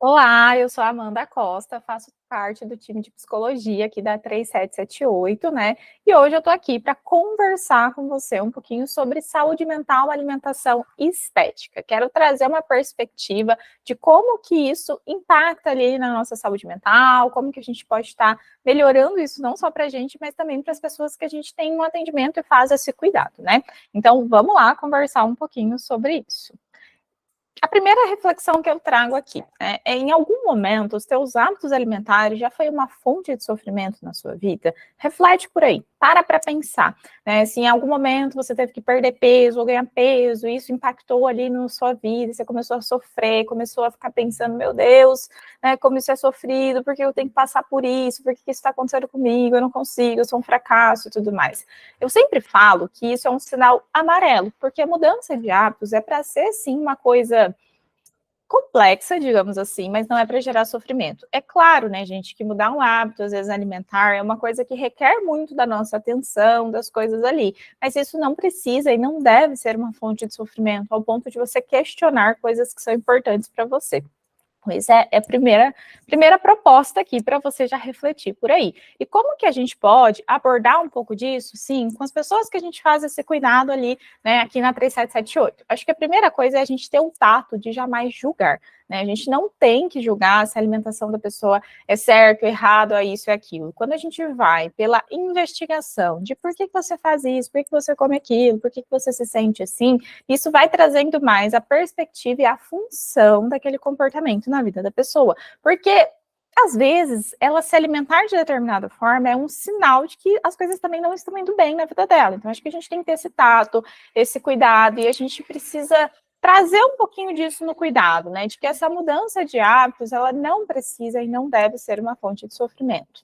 Olá, eu sou a Amanda Costa, faço parte do time de psicologia aqui da 3778, né? E hoje eu tô aqui para conversar com você um pouquinho sobre saúde mental, alimentação e estética. Quero trazer uma perspectiva de como que isso impacta ali na nossa saúde mental, como que a gente pode estar melhorando isso não só para a gente, mas também para as pessoas que a gente tem um atendimento e faz esse cuidado, né? Então, vamos lá conversar um pouquinho sobre isso. A primeira reflexão que eu trago aqui é em algum momento os teus hábitos alimentares já foi uma fonte de sofrimento na sua vida? Reflete por aí, para pensar, né? Se em algum momento você teve que perder peso ou ganhar peso, isso impactou ali na sua vida, você começou a sofrer, começou a ficar pensando, meu Deus, né, como isso é sofrido, porque eu tenho que passar por isso, porque isso está acontecendo comigo, eu não consigo, eu sou um fracasso e tudo mais. Eu sempre falo que isso é um sinal amarelo, porque a mudança de hábitos é para ser sim uma coisa complexa, digamos assim, mas não é para gerar sofrimento. É claro, né, gente, que mudar um hábito, às vezes alimentar, é uma coisa que requer muito da nossa atenção, das coisas ali, mas isso não precisa e não deve ser uma fonte de sofrimento, ao ponto de você questionar coisas que são importantes para você. Pois é a primeira proposta aqui para você já refletir por aí. E como que a gente pode abordar um pouco disso, sim, com as pessoas que a gente faz esse cuidado ali, né, aqui na 3778? Acho que a primeira coisa é a gente ter o tato de jamais julgar, né? A gente não tem que julgar se a alimentação da pessoa é certo, errado, é isso e aquilo. Quando a gente vai pela investigação de por que você faz isso, por que você come aquilo, por que você se sente assim, isso vai trazendo mais a perspectiva e a função daquele comportamento na vida da pessoa. Porque às vezes, ela se alimentar de determinada forma é um sinal de que as coisas também não estão indo bem na vida dela. Então, acho que a gente tem que ter esse tato, esse cuidado, e a gente precisa trazer um pouquinho disso no cuidado, né? De que essa mudança de hábitos, ela não precisa e não deve ser uma fonte de sofrimento.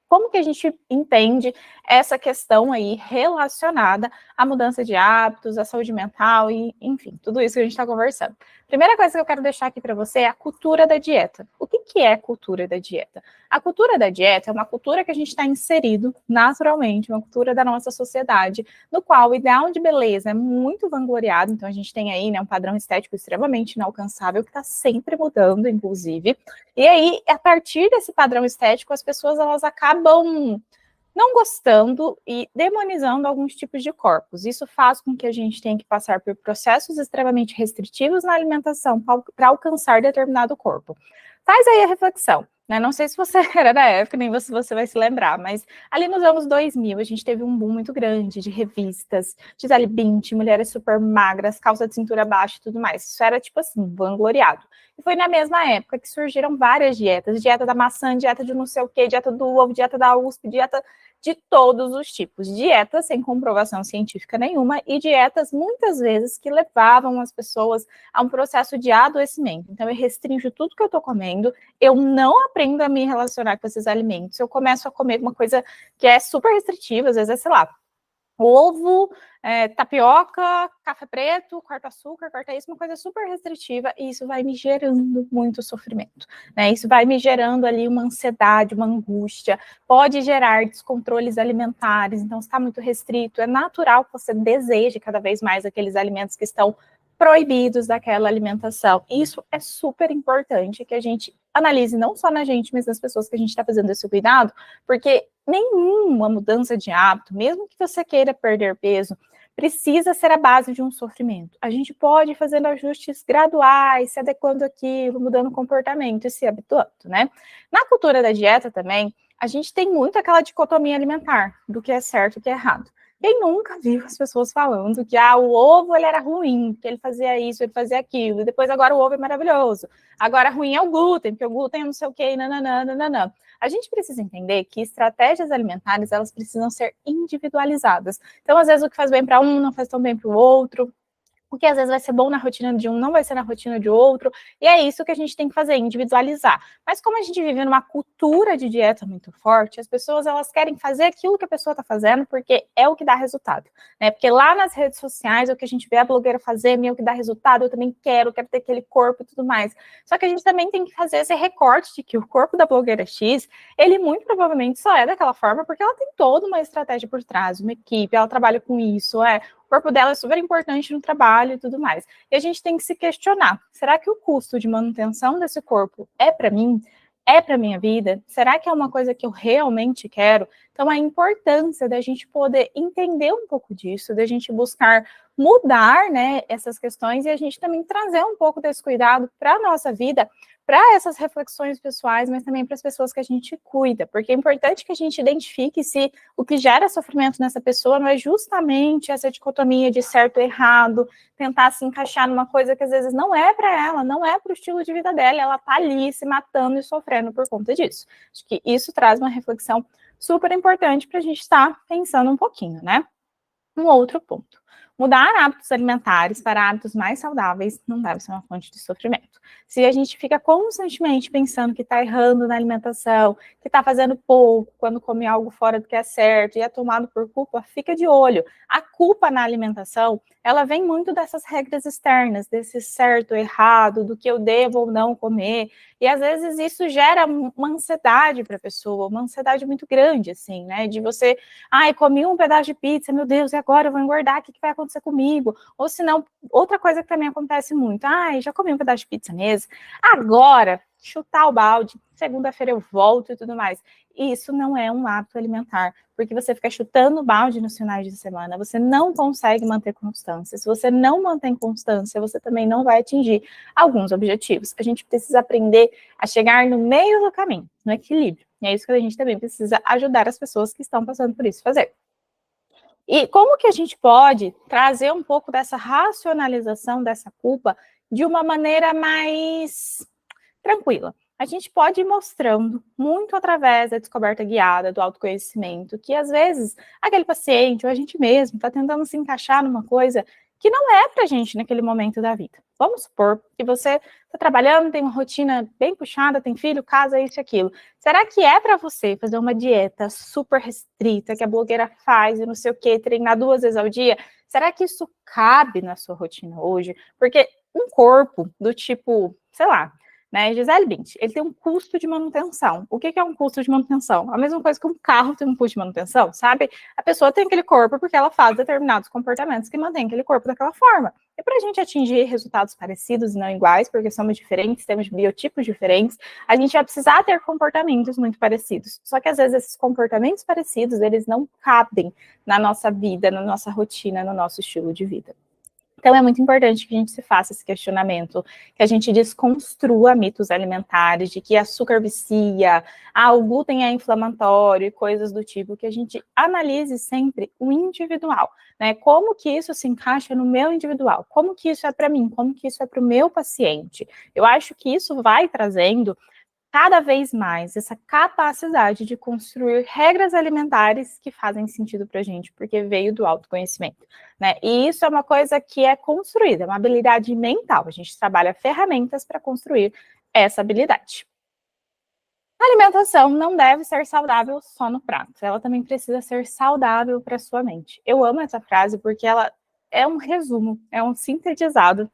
Como que a gente entende essa questão aí relacionada à mudança de hábitos, à saúde mental e, enfim, tudo isso que a gente está conversando? Primeira coisa que eu quero deixar aqui para você é a cultura da dieta. O que é a cultura da dieta? A cultura da dieta é uma cultura que a gente está inserido naturalmente, uma cultura da nossa sociedade, no qual o ideal de beleza é muito vangloriado, então a gente tem aí, né, um padrão estético extremamente inalcançável que está sempre mudando, inclusive. E aí, a partir desse padrão estético, as pessoas elas acabam não gostando e demonizando alguns tipos de corpos. Isso faz com que a gente tenha que passar por processos extremamente restritivos na alimentação para alcançar determinado corpo. Faz aí a reflexão, né? Não sei se você era da época, nem se você vai se lembrar, mas ali nos anos 2000 a gente teve um boom muito grande de revistas, Gisele Bündchen, mulheres super magras, calça de cintura baixa e tudo mais. Isso era, tipo assim, vangloriado. E foi na mesma época que surgiram várias dietas, dieta da maçã, dieta de não sei o quê, dieta do ovo, dieta da USP, dieta de todos os tipos. Dietas sem comprovação científica nenhuma e dietas, muitas vezes, que levavam as pessoas a um processo de adoecimento. Então, eu restringo tudo que eu estou comendo, eu não aprendo a me relacionar com esses alimentos, eu começo a comer uma coisa que é super restritiva, às vezes é, sei lá, ovo, tapioca, café preto, corta açúcar, corta isso, uma coisa super restritiva, e isso vai me gerando muito sofrimento, né? Isso vai me gerando ali uma ansiedade, uma angústia, pode gerar descontroles alimentares, então se está muito restrito, é natural que você deseje cada vez mais aqueles alimentos que estão proibidos daquela alimentação. Isso é super importante que a gente analise não só na gente, mas nas pessoas que a gente está fazendo esse cuidado, porque nenhuma mudança de hábito, mesmo que você queira perder peso, precisa ser a base de um sofrimento. A gente pode ir fazendo ajustes graduais, se adequando àquilo, mudando o comportamento e se habituando, né? Na cultura da dieta também, a gente tem muito aquela dicotomia alimentar, do que é certo e o que é errado. Quem nunca viu as pessoas falando que o ovo ele era ruim, que ele fazia isso, ele fazia aquilo, e depois agora o ovo é maravilhoso. Agora ruim é o glúten, porque o glúten é não sei o que, nananã, nananã. A gente precisa entender que estratégias alimentares, elas precisam ser individualizadas. Então, às vezes, o que faz bem para um não faz tão bem para o outro. O que às vezes vai ser bom na rotina de um, não vai ser na rotina de outro, e é isso que a gente tem que fazer, individualizar. Mas como a gente vive numa cultura de dieta muito forte, as pessoas elas querem fazer aquilo que a pessoa está fazendo, porque é o que dá resultado, né? Porque lá nas redes sociais, o que a gente vê a blogueira fazer, é o que dá resultado, eu também quero ter aquele corpo e tudo mais. Só que a gente também tem que fazer esse recorte de que o corpo da blogueira X, ele muito provavelmente só é daquela forma porque ela tem toda uma estratégia por trás, uma equipe, ela trabalha com isso, o corpo dela é super importante no trabalho e tudo mais. E a gente tem que se questionar, será que o custo de manutenção desse corpo é para mim? É para minha vida? Será que é uma coisa que eu realmente quero? Então, a importância da gente poder entender um pouco disso, da gente buscar mudar, né, essas questões e a gente também trazer um pouco desse cuidado para a nossa vida, para essas reflexões pessoais, mas também para as pessoas que a gente cuida, porque é importante que a gente identifique se o que gera sofrimento nessa pessoa não é justamente essa dicotomia de certo e errado, tentar se encaixar numa coisa que às vezes não é para ela, não é para o estilo de vida dela, ela tá ali se matando e sofrendo por conta disso. Acho que isso traz uma reflexão super importante para a gente estar pensando um pouquinho, né? Um outro ponto. Mudar hábitos alimentares para hábitos mais saudáveis não deve ser uma fonte de sofrimento. Se a gente fica constantemente pensando que está errando na alimentação, que está fazendo pouco, quando come algo fora do que é certo e é tomado por culpa, fica de olho. A culpa na alimentação, ela vem muito dessas regras externas, desse certo, errado, do que eu devo ou não comer. E às vezes isso gera uma ansiedade para a pessoa, uma ansiedade muito grande, assim, né? De você, ai, comi um pedaço de pizza, meu Deus, e agora eu vou engordar, o que vai acontecer comigo? Ou se não, outra coisa que também acontece muito, ai, já comi um pedaço de pizza mesmo, agora, chutar o balde, segunda-feira eu volto e tudo mais. Isso não é um hábito alimentar, porque você fica chutando o balde nos finais de semana, você não consegue manter constância. Se você não mantém constância, você também não vai atingir alguns objetivos. A gente precisa aprender a chegar no meio do caminho, no equilíbrio. E é isso que a gente também precisa ajudar as pessoas que estão passando por isso a fazer. E como que a gente pode trazer um pouco dessa racionalização dessa culpa de uma maneira mais tranquila? A gente pode ir mostrando muito através da descoberta guiada, do autoconhecimento, que às vezes aquele paciente ou a gente mesmo está tentando se encaixar numa coisa que não é para a gente naquele momento da vida. Vamos supor que você está trabalhando, tem uma rotina bem puxada, tem filho, casa, isso e aquilo. Será que é para você fazer uma dieta super restrita, que a blogueira faz e não sei o quê, treinar 2 vezes ao dia? Será que isso cabe na sua rotina hoje? Porque um corpo do tipo, sei lá, né, Gisele Bündchen, ele tem um custo de manutenção. O que é um custo de manutenção? A mesma coisa que um carro tem um custo de manutenção, sabe? A pessoa tem aquele corpo porque ela faz determinados comportamentos que mantém aquele corpo daquela forma. E para a gente atingir resultados parecidos e não iguais, porque somos diferentes, temos biotipos diferentes, a gente vai precisar ter comportamentos muito parecidos. Só que às vezes esses comportamentos parecidos, eles não cabem na nossa vida, na nossa rotina, no nosso estilo de vida. Então, é muito importante que a gente se faça esse questionamento, que a gente desconstrua mitos alimentares de que açúcar vicia, o glúten é inflamatório e coisas do tipo, que a gente analise sempre o individual, né? Como que isso se encaixa no meu individual? Como que isso é para mim? Como que isso é para o meu paciente? Eu acho que isso vai trazendo cada vez mais essa capacidade de construir regras alimentares que fazem sentido para a gente, porque veio do autoconhecimento, né? E isso é uma coisa que é construída, é uma habilidade mental. A gente trabalha ferramentas para construir essa habilidade. A alimentação não deve ser saudável só no prato, ela também precisa ser saudável para a sua mente. Eu amo essa frase porque ela é um resumo, é um sintetizado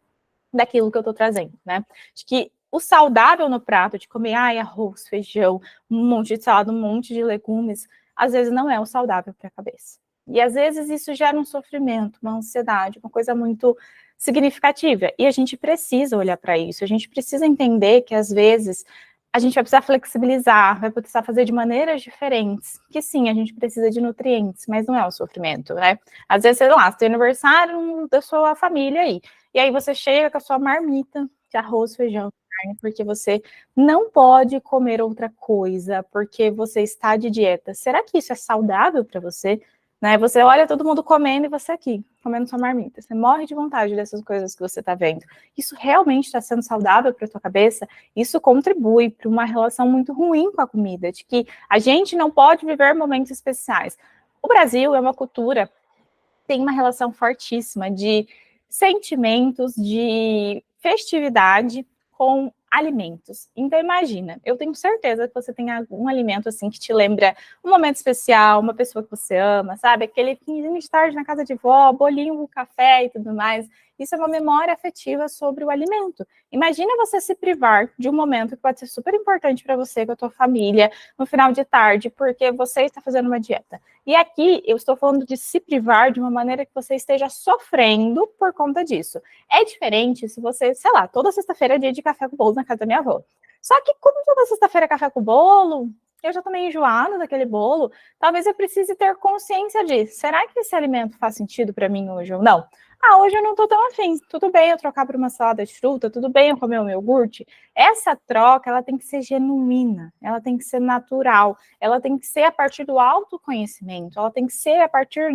daquilo que eu estou trazendo, né? De que o saudável no prato, de comer arroz, feijão, um monte de salada, um monte de legumes, às vezes não é o saudável para a cabeça. E às vezes isso gera um sofrimento, uma ansiedade, uma coisa muito significativa. E a gente precisa olhar para isso, a gente precisa entender que às vezes a gente vai precisar flexibilizar, vai precisar fazer de maneiras diferentes, que sim, a gente precisa de nutrientes, mas não é o sofrimento, né? Às vezes, sei lá, você tem aniversário da sua família aí, e aí você chega com a sua marmita de arroz, feijão, carne, porque você não pode comer outra coisa, porque você está de dieta. Será que isso é saudável para você? Né? Você olha todo mundo comendo e você aqui, comendo sua marmita. Você morre de vontade dessas coisas que você está vendo. Isso realmente está sendo saudável para a tua cabeça? Isso contribui para uma relação muito ruim com a comida, de que a gente não pode viver momentos especiais. O Brasil é uma cultura tem uma relação fortíssima de sentimentos, de festividade com alimentos. Então, imagina, eu tenho certeza que você tem algum alimento assim que te lembra um momento especial, uma pessoa que você ama, sabe? Aquele finzinho de tarde na casa de vó, bolinho, café e tudo mais. Isso é uma memória afetiva sobre o alimento. Imagina você se privar de um momento que pode ser super importante para você, com a tua família, no final de tarde, porque você está fazendo uma dieta. E aqui eu estou falando de se privar de uma maneira que você esteja sofrendo por conta disso. É diferente se você, sei lá, toda sexta-feira é dia de café com bolo na casa da minha avó. Só que como toda sexta-feira é café com bolo, eu já tô meio enjoada daquele bolo, talvez eu precise ter consciência disso. Será que esse alimento faz sentido para mim hoje ou não? Ah, hoje eu não tô tão afim. Tudo bem eu trocar por uma salada de fruta, tudo bem eu comer o meu iogurte. Essa troca, ela tem que ser genuína, ela tem que ser natural, ela tem que ser a partir do autoconhecimento, ela tem que ser a partir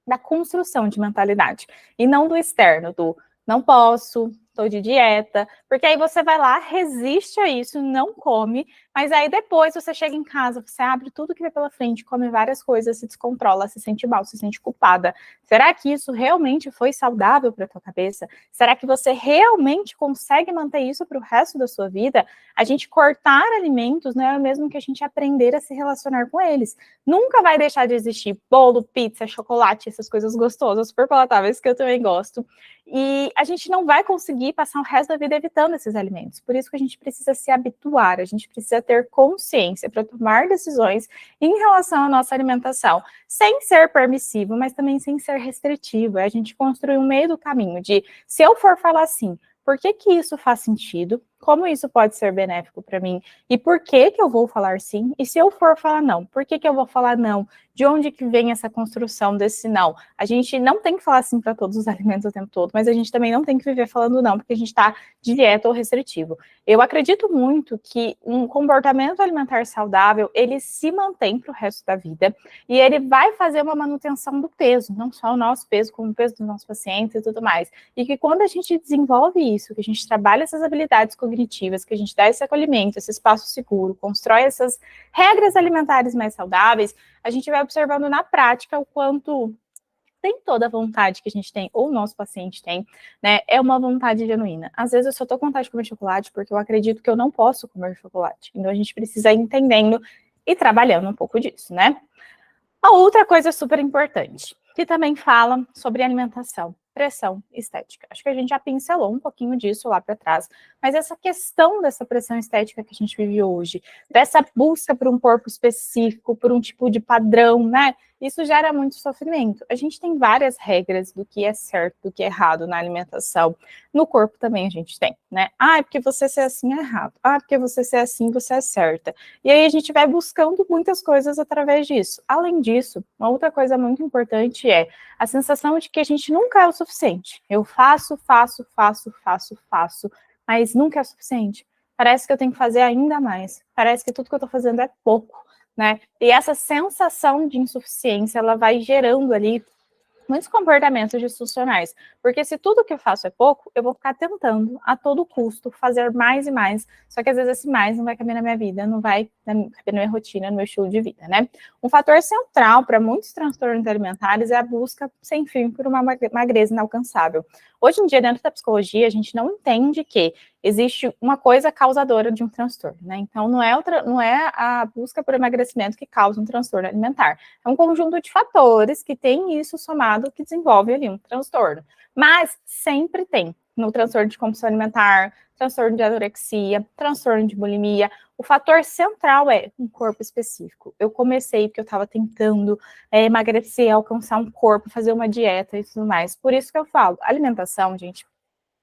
da construção de mentalidade, e não do externo, do não posso, estou de dieta, porque aí você vai lá, resiste a isso, não come, mas aí depois você chega em casa, você abre tudo que vê pela frente, come várias coisas, se descontrola, se sente mal, se sente culpada. Será que isso realmente foi saudável para a tua cabeça? Será que você realmente consegue manter isso para o resto da sua vida? A gente cortar alimentos não é o mesmo que a gente aprender a se relacionar com eles. Nunca vai deixar de existir bolo, pizza, chocolate, essas coisas gostosas, super palatáveis, que eu também gosto. E a gente não vai conseguir passar o resto da vida evitando esses alimentos. Por isso que a gente precisa se habituar, a gente precisa ter consciência para tomar decisões em relação à nossa alimentação, sem ser permissivo, mas também sem ser restritivo. É a gente construir um meio do caminho de, se eu for falar assim, por que que isso faz sentido? Como isso pode ser benéfico para mim? E por que que eu vou falar sim? E se eu for falar não, por que que eu vou falar não? De onde que vem essa construção desse não? A gente não tem que falar sim para todos os alimentos o tempo todo, mas a gente também não tem que viver falando não, porque a gente está de dieta ou restritivo. Eu acredito muito que um comportamento alimentar saudável, ele se mantém para o resto da vida, e ele vai fazer uma manutenção do peso, não só o nosso peso, como o peso dos nossos pacientes e tudo mais. E que quando a gente desenvolve isso, que a gente trabalha essas habilidades cognitivas, que a gente dá esse acolhimento, esse espaço seguro, constrói essas regras alimentares mais saudáveis, a gente vai observando na prática o quanto tem toda a vontade que a gente tem, ou o nosso paciente tem, né, é uma vontade genuína. Às vezes eu só tô com vontade de comer chocolate porque eu acredito que eu não posso comer chocolate. Então a gente precisa ir entendendo e trabalhando um pouco disso, né? A outra coisa super importante, que também fala sobre alimentação, pressão estética. Acho que a gente já pincelou um pouquinho disso lá para trás, mas essa questão dessa pressão estética que a gente vive hoje, dessa busca por um corpo específico, por um tipo de padrão, né? Isso gera muito sofrimento. A gente tem várias regras do que é certo, do que é errado na alimentação. No corpo também a gente tem, né? Ah, é porque você ser assim é errado. Ah, porque você ser assim, você é certa. E aí a gente vai buscando muitas coisas através disso. Além disso, uma outra coisa muito importante é a sensação de que a gente nunca é o suficiente. Eu faço, mas nunca é o suficiente. Parece que eu tenho que fazer ainda mais. Parece que tudo que eu estou fazendo é pouco, né? E essa sensação de insuficiência, ela vai gerando ali muitos comportamentos disfuncionais, porque se tudo que eu faço é pouco, eu vou ficar tentando a todo custo fazer mais e mais, só que às vezes esse mais não vai caber na minha vida, não vai caber na minha rotina, no meu estilo de vida, né? Um fator central para muitos transtornos alimentares é a busca sem fim por uma magreza inalcançável. Hoje em dia, dentro da psicologia, a gente não entende que existe uma coisa causadora de um transtorno, né? Então, não é a busca por emagrecimento que causa um transtorno alimentar. É um conjunto de fatores que tem isso somado que desenvolve ali um transtorno. Mas sempre tem no transtorno de compulsão alimentar, transtorno de anorexia, transtorno de bulimia. O fator central é um corpo específico. Eu comecei porque eu estava tentando emagrecer, alcançar um corpo, fazer uma dieta e tudo mais. Por isso que eu falo, alimentação, gente,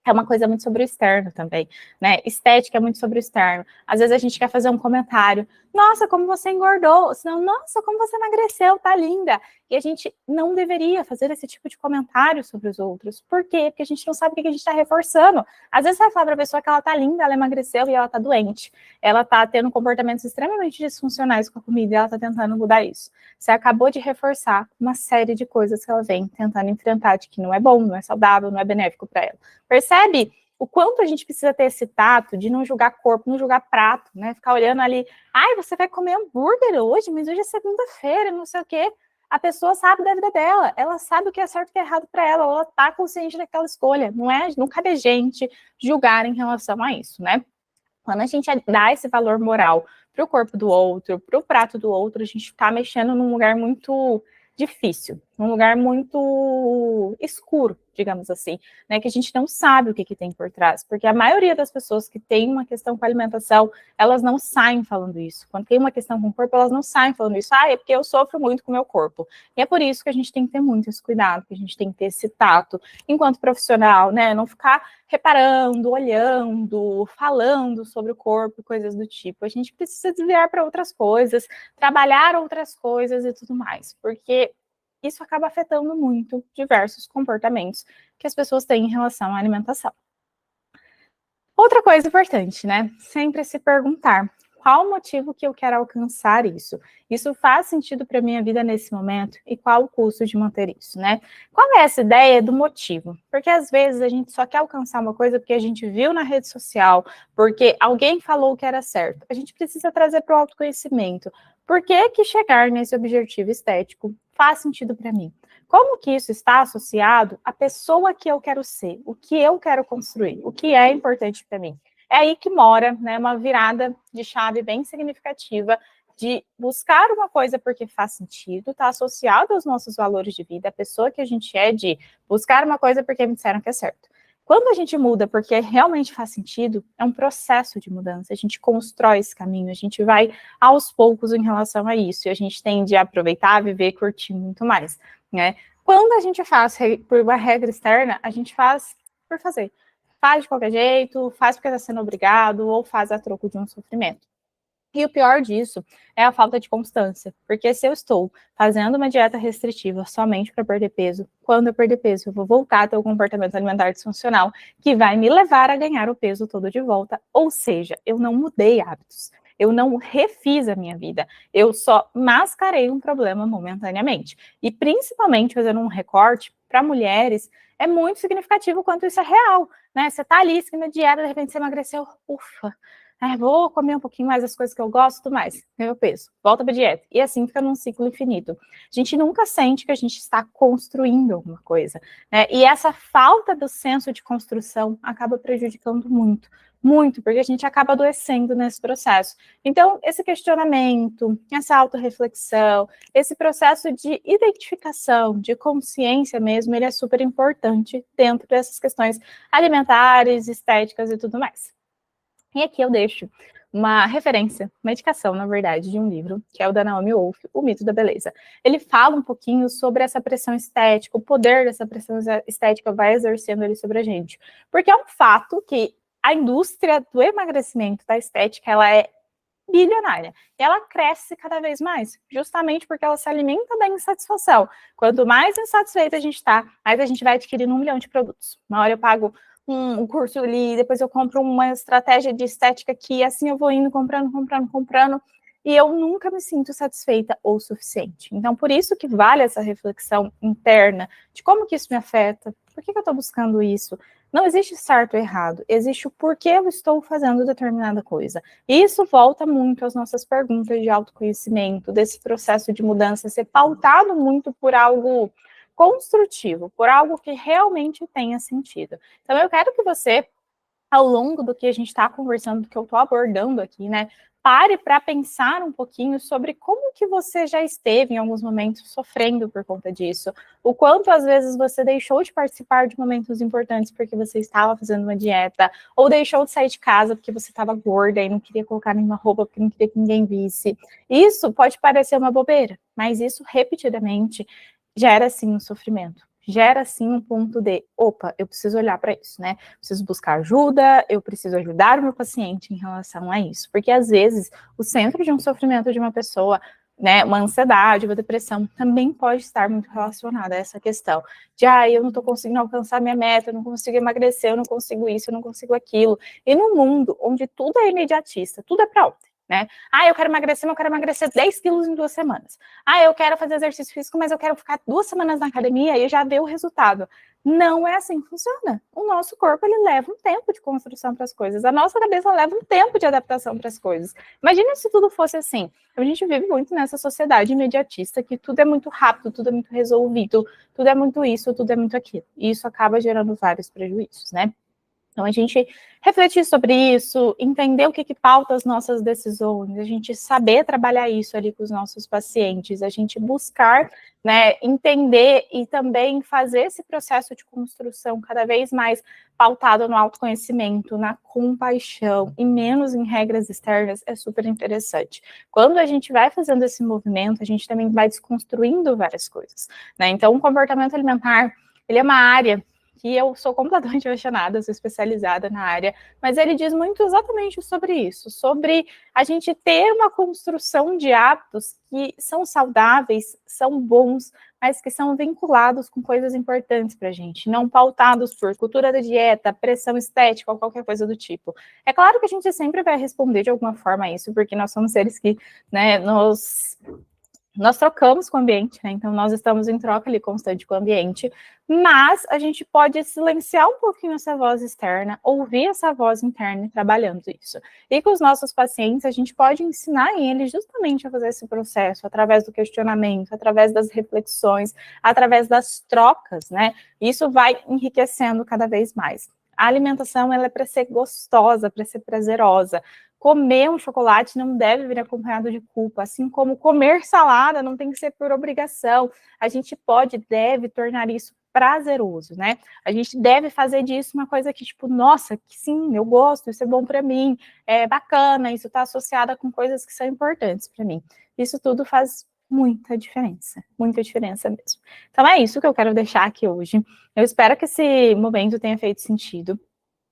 é uma coisa muito sobre o externo também, né? Estética é muito sobre o externo. Às vezes a gente quer fazer um comentário, nossa, como você engordou, senão, nossa, como você emagreceu, tá linda. E a gente não deveria fazer esse tipo de comentário sobre os outros. Por quê? Porque a gente não sabe o que a gente está reforçando. Às vezes você vai falar para a pessoa que ela tá linda, ela emagreceu e ela tá doente. Ela tá tendo comportamentos extremamente disfuncionais com a comida e ela tá tentando mudar isso. Você acabou de reforçar uma série de coisas que ela vem tentando enfrentar, de que não é bom, não é saudável, não é benéfico para ela. Percebe o quanto a gente precisa ter esse tato de não julgar corpo, não julgar prato, né? Ficar olhando ali, ai, você vai comer hambúrguer hoje, mas hoje é segunda-feira, não sei o quê. A pessoa sabe da vida dela, ela sabe o que é certo e o que é errado para ela, ela tá consciente daquela escolha. Não cabe a gente julgar em relação a isso, né? Quando a gente dá esse valor moral pro corpo do outro, pro prato do outro, a gente tá mexendo num lugar muito difícil, num lugar muito escuro, digamos assim, né, que a gente não sabe o que tem por trás, porque a maioria das pessoas que tem uma questão com a alimentação, elas não saem falando isso. Quando tem uma questão com o corpo, elas não saem falando isso. Ah, é porque eu sofro muito com o meu corpo. E é por isso que a gente tem que ter muito esse cuidado, que a gente tem que ter esse tato, enquanto profissional, né, não ficar reparando, olhando, falando sobre o corpo, coisas do tipo. A gente precisa desviar para outras coisas, trabalhar outras coisas e tudo mais, porque isso acaba afetando muito diversos comportamentos que as pessoas têm em relação à alimentação. Outra coisa importante, né? Sempre se perguntar qual o motivo que eu quero alcançar isso? Isso faz sentido para a minha vida nesse momento? E qual o custo de manter isso, né? Qual é essa ideia do motivo? Porque às vezes a gente só quer alcançar uma coisa porque a gente viu na rede social, porque alguém falou que era certo. A gente precisa trazer para o autoconhecimento. Por que chegar nesse objetivo estético faz sentido para mim? Como que isso está associado à pessoa que eu quero ser, o que eu quero construir, o que é importante para mim? É aí que mora, né, uma virada de chave bem significativa de buscar uma coisa porque faz sentido, está associado aos nossos valores de vida, a pessoa que a gente é, de buscar uma coisa porque me disseram que é certo. Quando a gente muda porque realmente faz sentido, é um processo de mudança, a gente constrói esse caminho, a gente vai aos poucos em relação a isso, e a gente tende a aproveitar, viver, curtir muito mais, né? Quando a gente faz por uma regra externa, a gente faz por fazer. Faz de qualquer jeito, faz porque está sendo obrigado, ou faz a troco de um sofrimento. E o pior disso é a falta de constância, porque se eu estou fazendo uma dieta restritiva somente para perder peso, quando eu perder peso, eu vou voltar a ter um comportamento alimentar disfuncional que vai me levar a ganhar o peso todo de volta, ou seja, eu não mudei hábitos, eu não refiz a minha vida, eu só mascarei um problema momentaneamente. E principalmente fazendo um recorte para mulheres, é muito significativo quanto isso é real, né? Você tá ali seguindo a dieta, de repente você emagreceu, ufa, vou comer um pouquinho mais as coisas que eu gosto, tudo mais, ganhou peso, volta para dieta. E assim fica num ciclo infinito. A gente nunca sente que a gente está construindo alguma coisa, né? E essa falta do senso de construção acaba prejudicando muito, muito, porque a gente acaba adoecendo nesse processo. Então, esse questionamento, essa autorreflexão, esse processo de identificação, de consciência mesmo, ele é super importante dentro dessas questões alimentares, estéticas e tudo mais. E aqui eu deixo uma referência, uma indicação, na verdade, de um livro, que é o da Naomi Wolf, O Mito da Beleza. Ele fala um pouquinho sobre essa pressão estética, o poder dessa pressão estética vai exercendo ali sobre a gente. Porque é um fato que a indústria do emagrecimento, da estética, ela é bilionária. E ela cresce cada vez mais, justamente porque ela se alimenta da insatisfação. Quanto mais insatisfeita a gente está, mais a gente vai adquirindo 1 milhão de produtos. Uma hora eu pago um curso ali, depois eu compro uma estratégia de estética aqui, assim eu vou indo comprando, e eu nunca me sinto satisfeita ou suficiente. Então, por isso que vale essa reflexão interna de como que isso me afeta, por que eu estou buscando isso? Não existe certo ou errado, existe o porquê eu estou fazendo determinada coisa. E isso volta muito às nossas perguntas de autoconhecimento, desse processo de mudança ser pautado muito por algo construtivo, por algo que realmente tenha sentido. Então, eu quero que você, ao longo do que a gente está conversando, do que eu estou abordando aqui, né, pare para pensar um pouquinho sobre como que você já esteve em alguns momentos sofrendo por conta disso, o quanto às vezes você deixou de participar de momentos importantes porque você estava fazendo uma dieta, ou deixou de sair de casa porque você estava gorda e não queria colocar nenhuma roupa porque não queria que ninguém visse. Isso pode parecer uma bobeira, mas isso repetidamente gera sim um sofrimento. Gera sim um ponto de, opa, eu preciso olhar para isso, né? Preciso buscar ajuda, eu preciso ajudar o meu paciente em relação a isso. Porque às vezes o centro de um sofrimento de uma pessoa, né, uma ansiedade, uma depressão, também pode estar muito relacionada a essa questão de, eu não estou conseguindo alcançar minha meta, eu não consigo emagrecer, eu não consigo isso, eu não consigo aquilo. E no mundo onde tudo é imediatista, tudo é para ontem, né? Eu quero emagrecer, mas eu quero emagrecer 10 quilos em 2 semanas. Eu quero fazer exercício físico, mas eu quero ficar 2 semanas na academia e já deu o resultado. Não é assim que funciona. O nosso corpo, ele leva um tempo de construção para as coisas. A nossa cabeça leva um tempo de adaptação para as coisas. Imagina se tudo fosse assim. A gente vive muito nessa sociedade imediatista, que tudo é muito rápido, tudo é muito resolvido, tudo é muito isso, tudo é muito aquilo. E isso acaba gerando vários prejuízos, né? Então, a gente refletir sobre isso, entender o que pauta as nossas decisões, a gente saber trabalhar isso ali com os nossos pacientes, a gente buscar, né, entender e também fazer esse processo de construção cada vez mais pautado no autoconhecimento, na compaixão e menos em regras externas, é super interessante. Quando a gente vai fazendo esse movimento, a gente também vai desconstruindo várias coisas, né? Então, o comportamento alimentar, ele é uma área que eu sou completamente apaixonada, sou especializada na área, mas ele diz muito exatamente sobre isso, sobre a gente ter uma construção de hábitos que são saudáveis, são bons, mas que são vinculados com coisas importantes para a gente, não pautados por cultura da dieta, pressão estética ou qualquer coisa do tipo. É claro que a gente sempre vai responder de alguma forma a isso, porque nós somos seres que, né, nós trocamos com o ambiente, né? Então nós estamos em troca ali constante com o ambiente, mas a gente pode silenciar um pouquinho essa voz externa, ouvir essa voz interna e trabalhando isso. E com os nossos pacientes, a gente pode ensinar eles justamente a fazer esse processo através do questionamento, através das reflexões, através das trocas, né? Isso vai enriquecendo cada vez mais. A alimentação, ela é para ser gostosa, para ser prazerosa. Comer um chocolate não deve vir acompanhado de culpa, assim como comer salada não tem que ser por obrigação. A gente pode, deve tornar isso prazeroso, né? A gente deve fazer disso uma coisa que, tipo, nossa, que sim, eu gosto, isso é bom para mim, é bacana, isso está associado com coisas que são importantes para mim. Isso tudo faz muita diferença mesmo. Então é isso que eu quero deixar aqui hoje. Eu espero que esse momento tenha feito sentido,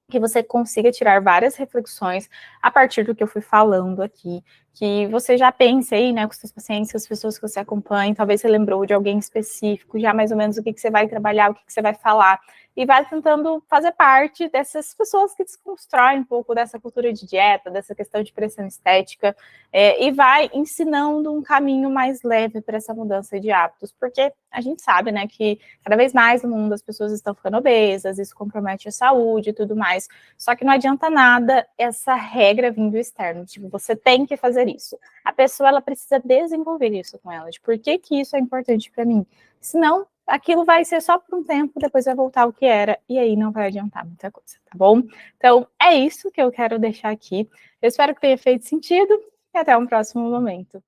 que você consiga tirar várias reflexões a partir do que eu fui falando aqui, que você já pense aí, né, com seus pacientes, com as pessoas que você acompanha, talvez você lembrou de alguém específico, já mais ou menos o que você vai trabalhar, o que você vai falar, e vai tentando fazer parte dessas pessoas que desconstroem um pouco dessa cultura de dieta, dessa questão de pressão estética, e vai ensinando um caminho mais leve para essa mudança de hábitos, porque a gente sabe, né, que cada vez mais no mundo as pessoas estão ficando obesas, isso compromete a saúde e tudo mais, só que não adianta nada essa regra vindo externo, tipo, você tem que fazer isso. A pessoa, ela precisa desenvolver isso com ela, de por que isso é importante para mim, senão aquilo vai ser só por um tempo, depois vai voltar ao que era, e aí não vai adiantar muita coisa, tá bom? Então, é isso que eu quero deixar aqui. Eu espero que tenha feito sentido, e até um próximo momento.